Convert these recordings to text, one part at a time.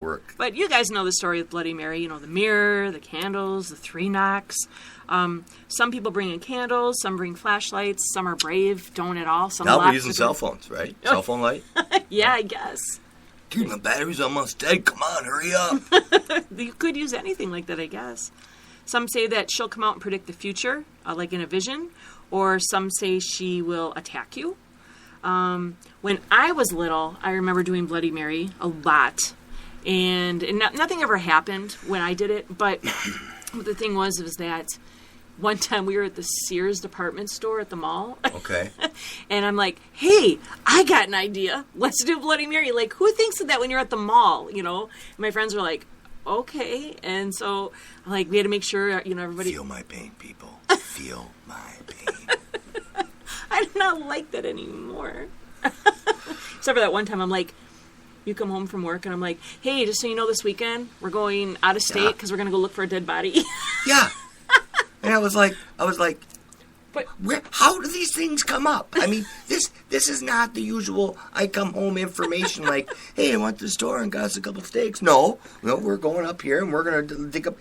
work. But you guys know the story of Bloody Mary. You know, the mirror, the candles, the 3 knocks. Some people bring in candles. Some bring flashlights. Some are brave, don't at all. Some now we're using cell phones, right? Cell phone light? Yeah, I guess. Dude, my battery's almost dead. Come on, hurry up. You could use anything like that, I guess. Some say that she'll come out and predict the future, like in a vision. Or some say she will attack you. When I was little, I remember doing Bloody Mary a lot. And nothing ever happened when I did it. But the thing was that one time we were at the Sears department store at the mall. Okay. And I'm like, hey, I got an idea. Let's do Bloody Mary. Like, who thinks of that when you're at the mall, you know? And my friends were like, okay. And so, like, we had to make sure, you know, everybody... Feel my pain, people. Feel my pain. I do not like that anymore. Except for that one time, I'm like, you come home from work, and I'm like, hey, just so you know, this weekend, we're going out of state because we're going to go look for a dead body. Yeah. And I was like, but how do these things come up? I mean, this is not the usual I come home information like, hey, I went to the store and got us a couple steaks. No, we're going up here and we're going to dig up.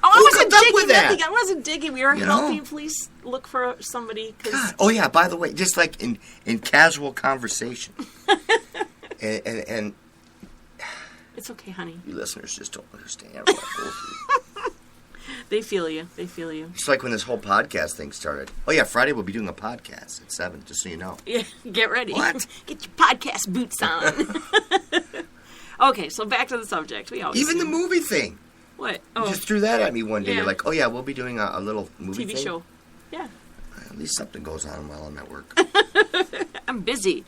I wasn't digging nothing. I wasn't digging. We were helping police look for somebody. God. Oh, yeah, by the way, just like in casual conversation. and it's okay, honey. You listeners just don't understand what I go through. They feel you. They feel you. It's like when this whole podcast thing started. Oh, yeah, Friday we'll be doing a podcast at 7, just so you know. Yeah, get ready. What? Get your podcast boots on. Okay, so back to the subject. Even the movie thing. What? You just threw that at me one day. Yeah. You're like, oh, yeah, we'll be doing a little movie TV thing. show. Yeah. At least something goes on while I'm at work. I'm busy.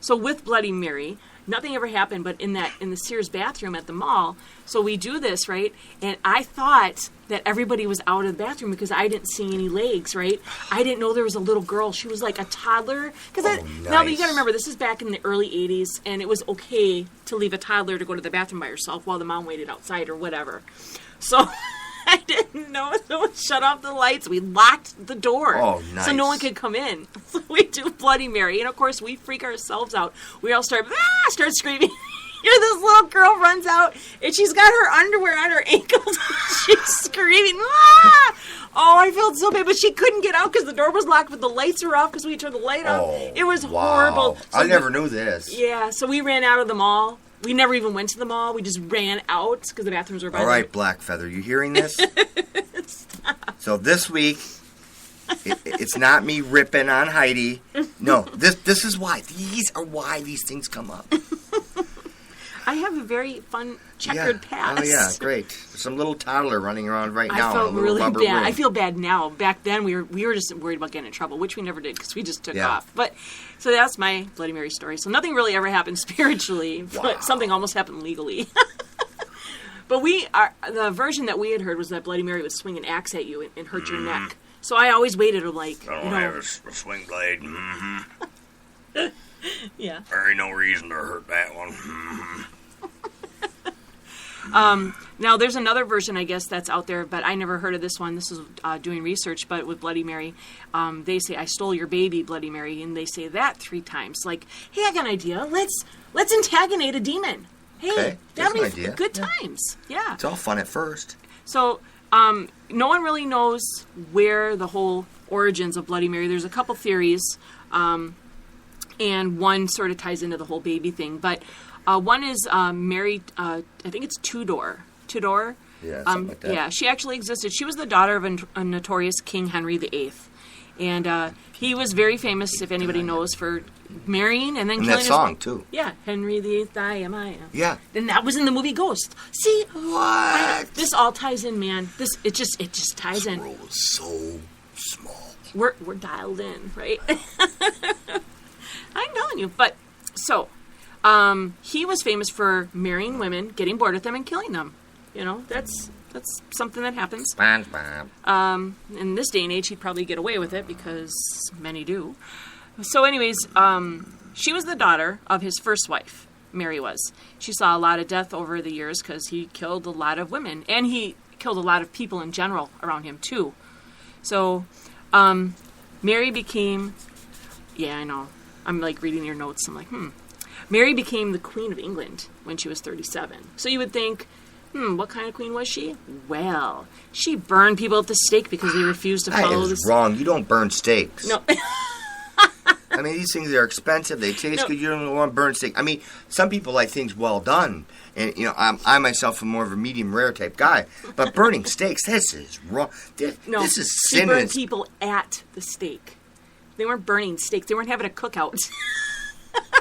So with Bloody Mary, nothing ever happened, but in the Sears bathroom at the mall. So we do this, right? And I thought that everybody was out of the bathroom because I didn't see any legs, right? I didn't know there was a little girl. She was like a toddler. Nice. Now, but you got to remember, this is back in the early 80s, and it was okay to leave a toddler to go to the bathroom by herself while the mom waited outside or whatever. So I didn't know. So we shut off the lights. We locked the door. Oh, nice. So no one could come in. So we do Bloody Mary. And, of course, we freak ourselves out. We all start screaming. Here this little girl runs out, and she's got her underwear on her ankles. She's screaming, ah! Oh, I felt so bad, but she couldn't get out because the door was locked, but the lights were off because we turned the light off. It was horrible. So I never knew this. Yeah, so we ran out of the mall. We never even went to the mall. We just ran out because the bathrooms were by All right, Blackfeather, you hearing this? So this week, it's not me ripping on Heidi. No, this is why. These are why these things come up. I have a very fun checkered past. Oh, yeah, great. Some little toddler running around right now. I felt in a really rubber bad. room. I feel bad now. Back then, we were just worried about getting in trouble, which we never did because we just took off. But so that's my Bloody Mary story. So nothing really ever happened spiritually, but something almost happened legally. But the version that we had heard was that Bloody Mary would swing an axe at you and hurt your neck. So I always waited like, I don't have a swing blade. Mm-hmm. Yeah. There ain't no reason to hurt that one. Mm-hmm. Now, there's another version, I guess, that's out there, but I never heard of this one. This is doing research, but with Bloody Mary, they say, I stole your baby, Bloody Mary, and they say that 3 times. Like, hey, I got an idea. Let's antagonate a demon. Hey, okay, that'd be idea. Good times. Yeah. It's all fun at first. So, no one really knows where the whole origins of Bloody Mary. There's a couple theories, and one sort of ties into the whole baby thing. But one is Mary, I think it's Tudor. Yeah, something like that. Yeah, she actually existed. She was the daughter of a notorious King Henry VIII. And he was very famous, if anybody knows, for marrying and then killing his wife. And that song, too. Yeah, Henry VIII, I am. Yeah. And that was in the movie Ghost. See? What? This all ties in, man. It just ties in. This world is so small. We're dialed in, right? I'm telling you. But, so, he was famous for marrying women, getting bored with them, and killing them. You know, that's something that happens. SpongeBob. In this day and age, he'd probably get away with it because many do. So anyways, she was the daughter of his first wife, Mary was. She saw a lot of death over the years because he killed a lot of women. And he killed a lot of people in general around him, too. So, Mary became... Yeah, I know. I'm, like, reading your notes. I'm like, Mary became the Queen of England when she was 37. So you would think, what kind of queen was she? Well, she burned people at the stake because they refused to follow That is wrong. You don't burn steaks. No. I mean, these things are expensive. They taste good. You don't want to burn steak. I mean, some people like things well done. And, I myself am more of a medium rare type guy. But burning steaks, this is wrong. This is sin. She burned people at the stake. They weren't burning steaks. They weren't having a cookout.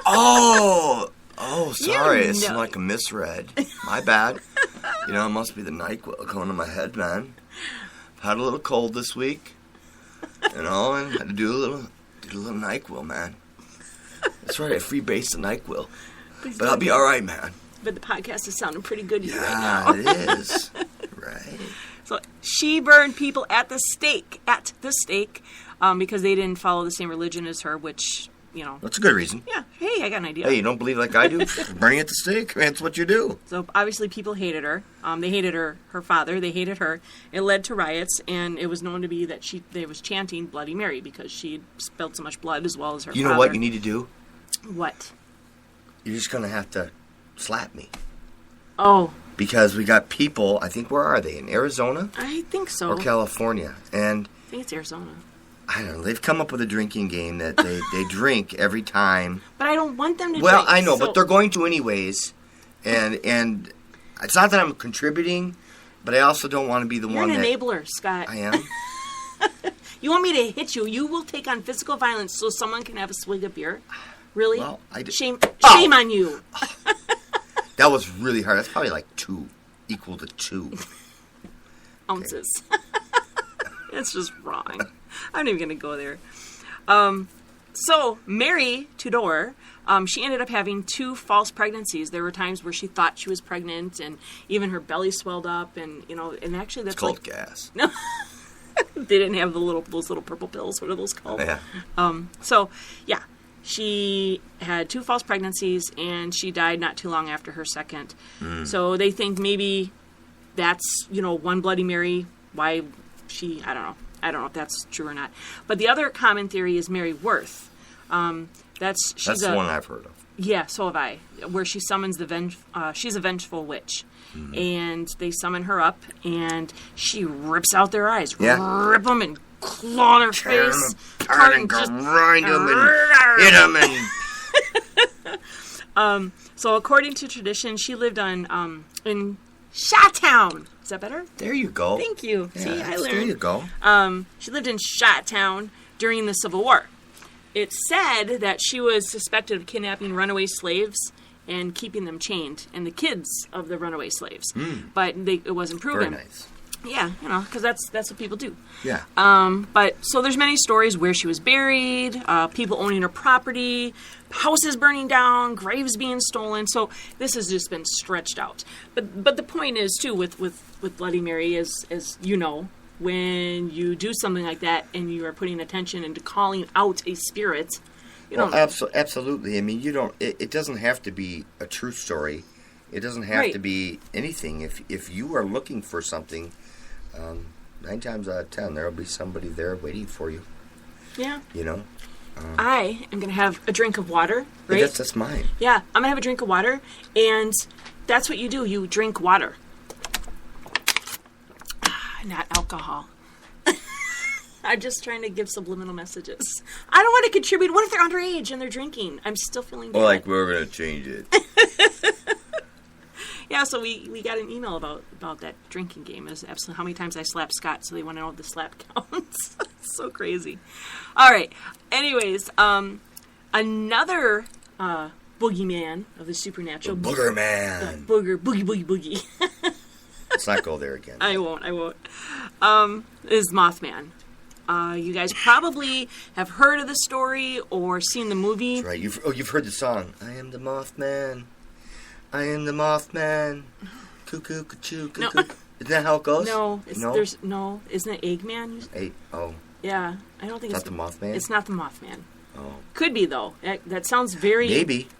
Oh, sorry. It's like a misread. My bad. It must be the NyQuil going to my head, man. I've had a little cold this week. And had to do a little NyQuil, man. That's right. I freebased the NyQuil. But I'll be all right, man. But the podcast is sounding pretty good to you right now. Yeah, it is. Right. So she burned people at the stake, because they didn't follow the same religion as her, which, That's a good reason. Yeah. Hey, I got an idea. Hey, you don't believe like I do? Burning at the stake? That's what you do. So obviously people hated her. They hated her father. They hated her. It led to riots, and it was known to be that they was chanting Bloody Mary because she spilled so much blood as well as her father. You know what you need to do? What? You're just going to have to slap me. Oh. Because we got people, I think, where are they? In Arizona? I think so. Or California. And I think it's Arizona. I don't know. They've come up with a drinking game that they drink every time. But I don't want them to drink. Well, I know, but they're going to anyways. And it's not that I'm contributing, but I also don't want to be the one that... You're an enabler, Scott. I am? You want me to hit you? You will take on physical violence so someone can have a swig of beer? Really? Well, Shame on you. That was really hard. That's probably like 2 equal to 2 ounces. Okay. It's just wrong. I'm not even going to go there. So Mary Tudor, she ended up having 2 false pregnancies. There were times where she thought she was pregnant, and even her belly swelled up, and and actually that's called gas. No, they didn't have those little purple pills. What are those called? Yeah. So yeah, she had 2 false pregnancies, and she died not too long after her second. So they think maybe that's one Bloody Mary. Why she? I don't know. I don't know if that's true or not. But the other common theory is Mary Worth. That's the one I've heard of. Yeah, so have I. Where she summons she's a vengeful witch. And they summon her up, and she rips out their eyes. Yeah. Rip them and claw their face. Turn and grind them and hit them and... So according to tradition, she lived on in Shottown. Is that better? There you go. Thank you. Yeah, see, I learned. There you go. She lived in Shottown during the Civil War. It's said that she was suspected of kidnapping runaway slaves and keeping them chained, and the kids of the runaway slaves. But it wasn't proven. Very nice. Yeah, because that's what people do. Yeah. But so there's many stories where she was buried, people owning her property, houses burning down, graves being stolen. So this has just been stretched out. But the point is too with Bloody Mary is when you do something like that and you are putting attention into calling out a spirit, absolutely. I mean, it doesn't have to be a true story. It doesn't have to be anything. If you are looking for something, 9 times out of 10, there will be somebody there waiting for you. Yeah. I am going to have a drink of water, right? Yeah, that's mine. Yeah, I'm going to have a drink of water, and that's what you do. You drink water. Not alcohol. I'm just trying to give subliminal messages. I don't want to contribute. What if they're underage and they're drinking? I'm still feeling bad. Well, we're going to change it. Yeah, so we got an email about that drinking game. It was absolutely how many times I slapped Scott, so they want to know if the slap counts. It's so crazy. All right. Anyways, another boogeyman of the supernatural. The Booger Man. Boogie. Let's not go there again. I won't. Is Mothman. You guys probably have heard of the story or seen the movie. That's right. You've heard the song. I am the Mothman. I am the Mothman. Cuckoo, cuckoo, cuckoo. No. Isn't that how it goes? No. Isn't it Eggman? Oh. Yeah. I don't think it's not the Mothman? It's not the Mothman. Oh. Could be, though. That sounds very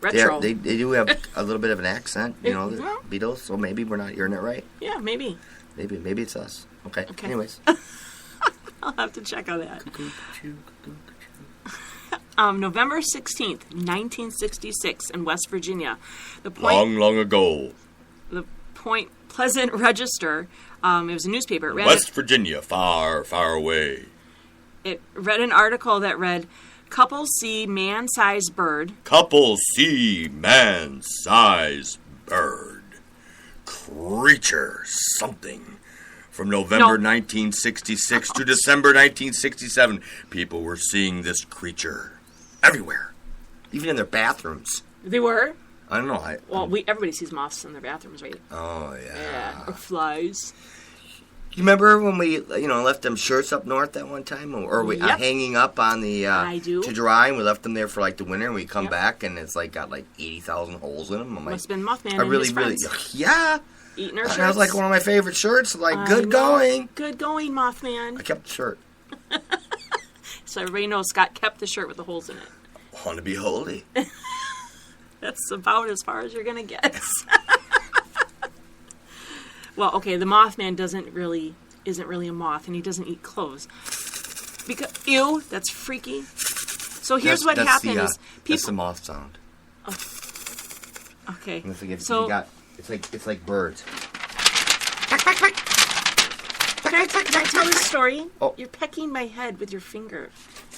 retro. They do have a little bit of an accent, the Beatles, so maybe we're not hearing it right. Yeah, maybe. Maybe it's us. Okay. Anyways. I'll have to check on that. November 16th, 1966 in West Virginia. Long ago. The Point Pleasant Register, it was a newspaper. West Virginia, far, far away. It read an article that read, "Couple see man-sized bird." Couple see man-sized bird. Creature something. From November 1966 to December 1967, people were seeing this creature everywhere. Even in their bathrooms. They were? I don't know. Everybody sees moths in their bathrooms, right? Oh, yeah. Yeah, or flies. You remember when we, left them shirts up north that one time? Or we hanging up on the, I do. To dry, and we left them there for, the winter, and we come back, and it's, got, 80,000 holes in them. Must have been Mothman and his friends. Yeah. Eating our shirts. That was, one of my favorite shirts. Good going. Good going, Mothman. I kept the shirt. So everybody knows Scott kept the shirt with the holes in it. Want to be holy. That's about as far as you're going to get. Well, okay, the Mothman isn't really a moth, and he doesn't eat clothes. Ew, that's freaky. So here's what happened is people. That's the moth sound. Oh. Okay. It's like birds. Can I tell this story? Oh. You're pecking my head with your finger.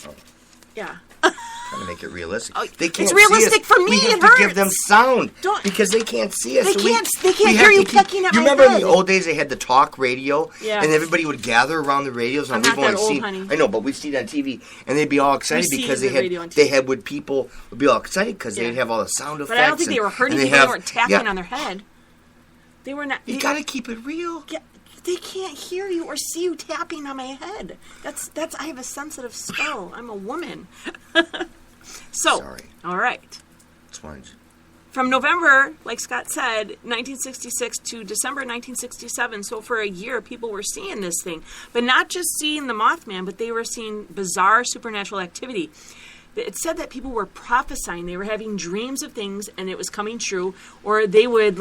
Oh. Yeah. Trying to make it realistic. Oh, they can't it's realistic see us. for me. We have it to hurts. give them sound because they can't see us. They can't hear you pecking at my head. You remember in the old days they had the talk radio, yeah, and everybody would gather around the radios. I'm not that old, honey. I know, but we've seen it on TV, and they'd be all excited because people would be all excited because they'd have all the sound effects. But I don't think they were hurting people. They weren't tapping on their head. They were not. You gotta keep it real. Yeah. They can't hear you or see you tapping on my head. That's. I have a sensitive skull. I'm a woman. So, sorry. All right. Sponge. From November, like Scott said, 1966 to December 1967, so for a year, people were seeing this thing. But not just seeing the Mothman, but they were seeing bizarre supernatural activity. It said that people were prophesying. They were having dreams of things, and it was coming true. Or they would,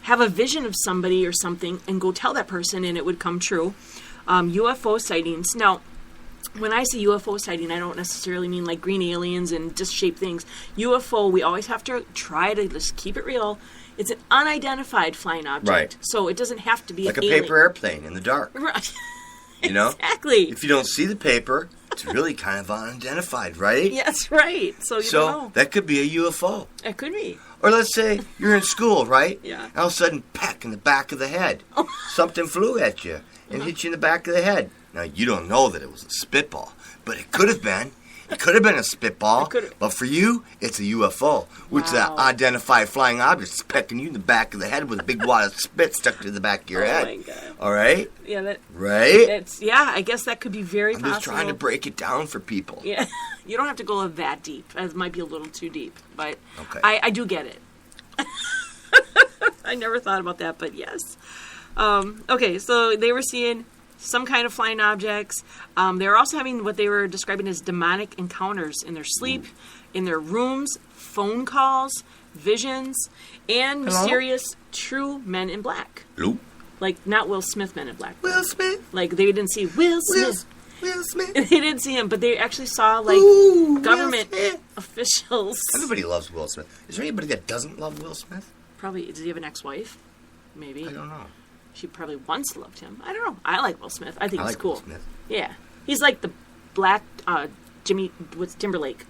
have a vision of somebody or something and go tell that person, and it would come true. UFO sightings. Now, when I say UFO sighting, I don't necessarily mean green aliens and disc-shaped things. UFO, we always have to try to just keep it real. It's an unidentified flying object. Right. So it doesn't have to be like an alien. Paper airplane in the dark. Right. You know? Exactly. If you don't see the paper, it's really kind of unidentified, right? Yes, right. So you don't know. That could be a UFO. It could be. Or let's say you're in school, right? Yeah. And all of a sudden, peck in the back of the head. Oh. Something flew at you and hit you in the back of the head. Now, you don't know that it was a spitball, but it could have been. It could have been a spitball, but for you, it's a UFO, which is an unidentified flying object. It's pecking you in the back of the head with a big wad of spit stuck to the back of your head. Oh, my God. All right? Yeah, right? I guess that could be very possible. I'm just trying to break it down for people. Yeah, you don't have to go that deep. It might be a little too deep, but okay. I do get it. I never thought about that, but yes. Okay, so they were seeing some kind of flying objects. They were also having what they were describing as demonic encounters in their sleep, in their rooms, phone calls, visions, and mysterious true men in black. Hello? Not Will Smith men in black. Will Smith? They didn't see Will Smith. Will Smith. They didn't see him, but they actually saw government officials. Everybody loves Will Smith. Is there anybody that doesn't love Will Smith? Probably. Does he have an ex-wife? Maybe. I don't know. She probably once loved him. I don't know. I like Will Smith. I think he's cool. Will Smith. Yeah. He's like the black Timberlake.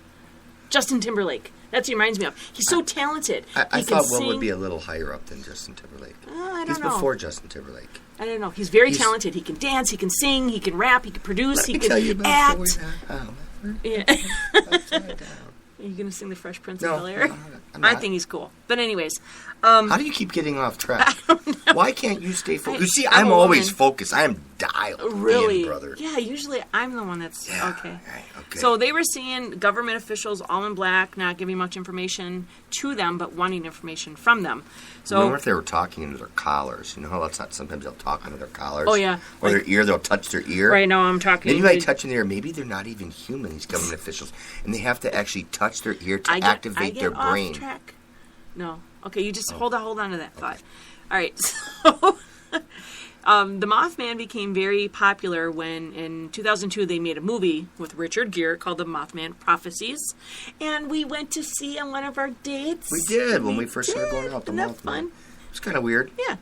Justin Timberlake. That's what he reminds me of. He's so talented. I thought Will would be a little higher up than Justin Timberlake. I don't know. He's before Justin Timberlake. I don't know. He's very talented. He can dance. He can sing. He can rap. He can produce. He can act. Yeah. Are you going to sing The Fresh Prince of Bel-Air? I think he's cool. But anyways. How do you keep getting off track? I don't know. Why can't you stay focused? You see, I'm always focused. I am dialed in, brother. Yeah, usually I'm the one that's... Yeah, okay. Right, okay. So they were seeing government officials all in black, not giving much information to them, but wanting information from them. So, I wonder if they were talking into their collars. You know how sometimes they'll talk into their collars? Oh, yeah. Or their ear, they'll touch their ear. Right now I'm talking... Then you might touch in their ear. Maybe they're not even human, these government officials. And they have to actually touch their ear to activate their brain. Off track. No. Okay, you just hold on to that thought. All right, so The Mothman became very popular when, in 2002, they made a movie with Richard Gere called The Mothman Prophecies. And we went to see on one of our dates. We did when we first started going out. Isn't that fun? It's kind of weird. Yeah.